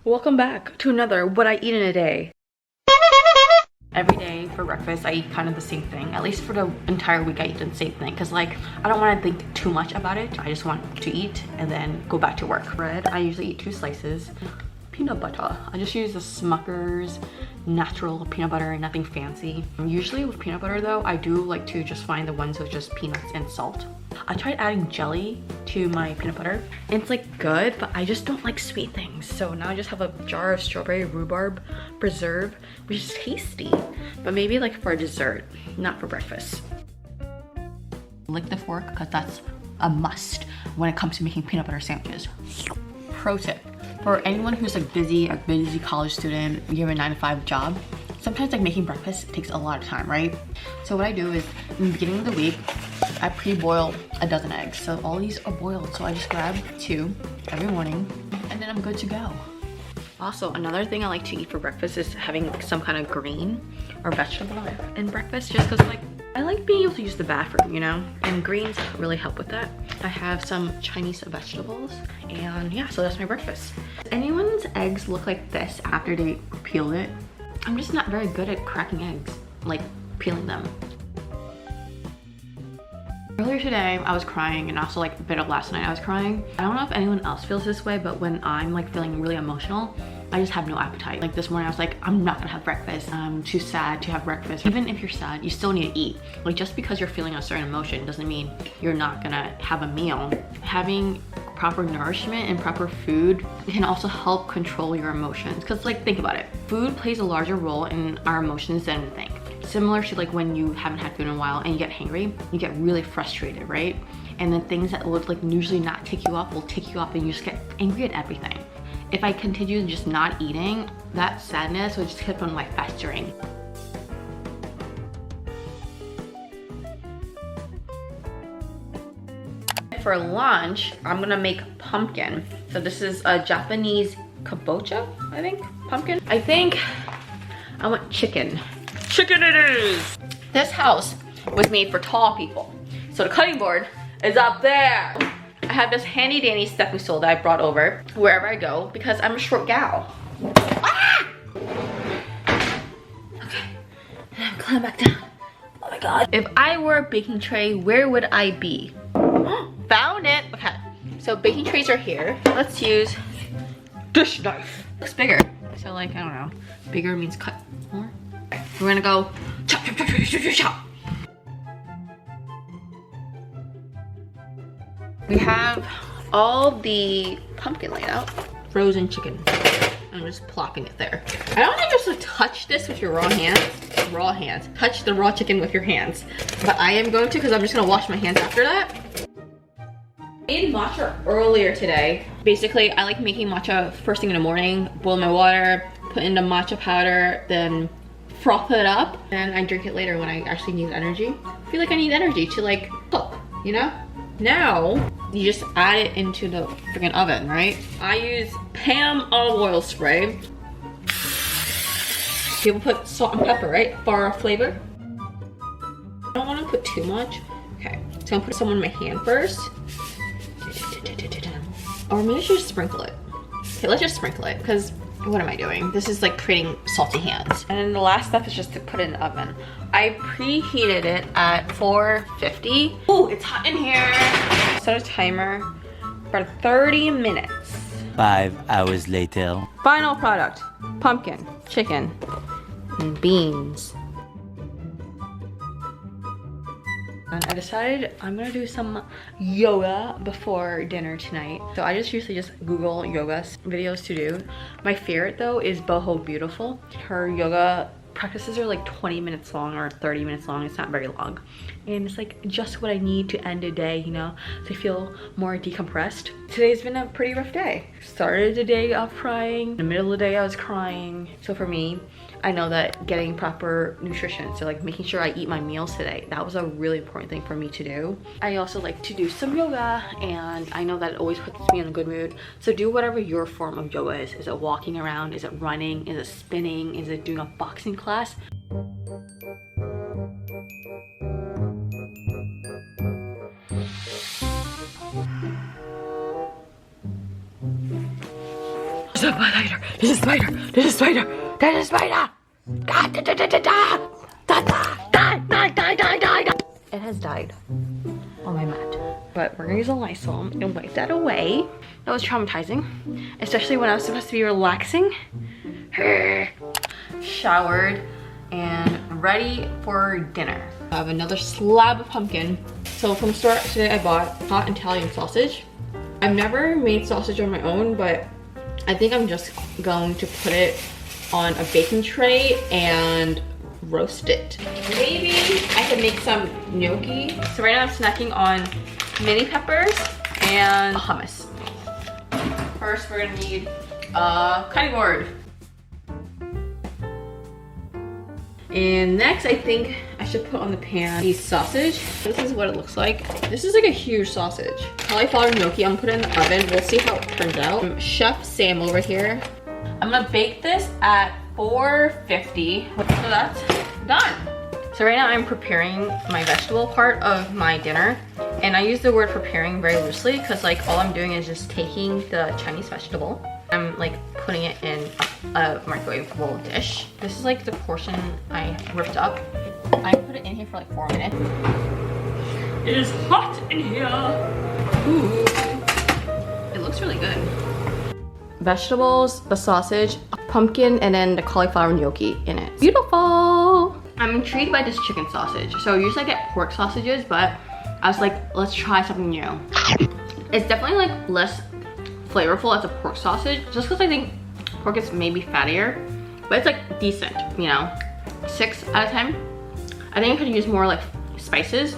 Welcome back to another What I Eat in a Day. Every day for breakfast I eat kind of the same thing. At least for the entire week I eat the same thing, because like I don't want to think too much about it. I just want to eat and then go back to work. Bread, I usually eat 2 slices. Peanut butter, I just use the Smucker's natural peanut butter, nothing fancy. Usually with peanut butter though, I do like to just find the ones with just peanuts and salt. I tried adding jelly to my peanut butter and it's like good, but I just don't like sweet things. So now I just have a jar of strawberry rhubarb preserve, which is tasty, but maybe like for a dessert, not for breakfast. Lick the fork because that's a must when it comes to making peanut butter sandwiches. Pro tip, for anyone who's like a busy college student, you have a 9-to-5 job, sometimes like making breakfast takes a lot of time, right? So what I do is in the beginning of the week, I pre-boil a dozen eggs. So all these are boiled. So I just grab 2 every morning and then I'm good to go. Also, another thing I like to eat for breakfast is having like some kind of green or vegetable in breakfast, just because like I like being able to use the bathroom, you know? And greens really help with that. I have some Chinese vegetables and yeah, so that's my breakfast. Does anyone's eggs look like this after they peel it? I'm just not very good at cracking eggs, like peeling them. Earlier today, I was crying, and also like a bit of last night I was crying. I don't know if anyone else feels this way, but when I'm like feeling really emotional, I just have no appetite. Like this morning I was like, I'm not gonna have breakfast. I'm too sad to have breakfast. Even if you're sad, you still need to eat. Like just because you're feeling a certain emotion doesn't mean you're not gonna have a meal. Having proper nourishment and proper food can also help control your emotions. Cause like think about it, food plays a larger role in our emotions than we think. Similar to like when you haven't had food in a while and you get hangry, you get really frustrated, right? And then things that would like usually not tick you off will tick you off and you just get angry at everything. If I continue just not eating, that sadness would just keep on like festering. For lunch, I'm gonna make pumpkin. So this is a Japanese kabocha, I think, pumpkin. I think I want chicken. Chicken it is! This house was made for tall people. So the cutting board is up there. I have this handy dandy stepping stool that I brought over wherever I go because I'm a short gal. Ah! Okay, and I'm climbing back down. Oh my God. If I were a baking tray, where would I be? Found it. Okay, so baking trays are here. Let's use dish knife. Looks bigger. So like, I don't know, bigger means cut more. Okay, we're gonna go chop, chop, chop, chop, chop, chop, chop. We have all the pumpkin laid out. Frozen chicken. I'm just plopping it there. I don't think you're supposed to touch this with your raw hands. Raw hands. Touch the raw chicken with your hands. But I am going to because I'm just gonna wash my hands after that. I made matcha earlier today. Basically, I like making matcha first thing in the morning, boil my water, put in the matcha powder, then froth it up, and I drink it later when I actually need energy. I feel like I need energy to like cook, you know? Now, you just add it into the freaking oven, right? I use Pam olive oil spray. People put salt and pepper, right? For flavor. I don't want to put too much. Okay, so I'm gonna put some on my hand first. Or maybe I should just sprinkle it. Okay, let's just sprinkle it, because what am I doing? This is like creating salty hands. And then the last step is just to put it in the oven. I preheated it at 450. Oh, it's hot in here. Set a timer for 30 minutes. 5 hours later. Final product, pumpkin, chicken, and beans. And I decided I'm gonna do some yoga before dinner tonight. So I just usually just Google yoga videos to do. My favorite though is Boho Beautiful. Her yoga practices are like 20 minutes long or 30 minutes long. It's not very long. And it's like just what I need to end a day, you know, to feel more decompressed. Today's been a pretty rough day. Started the day off crying. In the middle of the day I was crying. So for me, I know that getting proper nutrition, so like making sure I eat my meals today, that was a really important thing for me to do. I also like to do some yoga, and I know that it always puts me in a good mood. So do whatever your form of yoga is. Is it walking around? Is it running? Is it spinning? Is it doing a boxing class? a spider. There's a spider. There's a spider. There's a spider. God, da, da, da, da, da. Da, da, die, die, die, die, die, die. It has died on my mat. But we're gonna use a Lysol and wipe that away. That was traumatizing, especially when I was supposed to be relaxing. Showered and ready for dinner. I have another slab of pumpkin. So from the store today I bought hot Italian sausage. I've never made sausage on my own, but I think I'm just going to put it on a baking tray and roast it. Maybe I can make some gnocchi. So right now I'm snacking on mini peppers and hummus. First we're gonna need a cutting board. And next I think I should put on the pan the sausage. This is what it looks like. This is like a huge sausage. Cauliflower gnocchi, I'm gonna put it in the oven. We'll see how it turns out. Chef Sam over here. I'm gonna bake this at 450. So that's done. So right now I'm preparing my vegetable part of my dinner. And I use the word preparing very loosely because like all I'm doing is just taking the Chinese vegetable. I'm like putting it in a microwavable dish. This is like the portion I ripped up. I put it in here for like 4 minutes. It is hot in here. Ooh. It looks really good. Vegetables, the sausage, pumpkin, and then the cauliflower gnocchi in it. Beautiful. I'm intrigued by this chicken sausage. So usually I get pork sausages, but I was like, let's try something new. It's definitely like less flavorful as a pork sausage, just because I think pork is maybe fattier, but it's like decent, you know. 6 out of 10. I think I could use more like spices.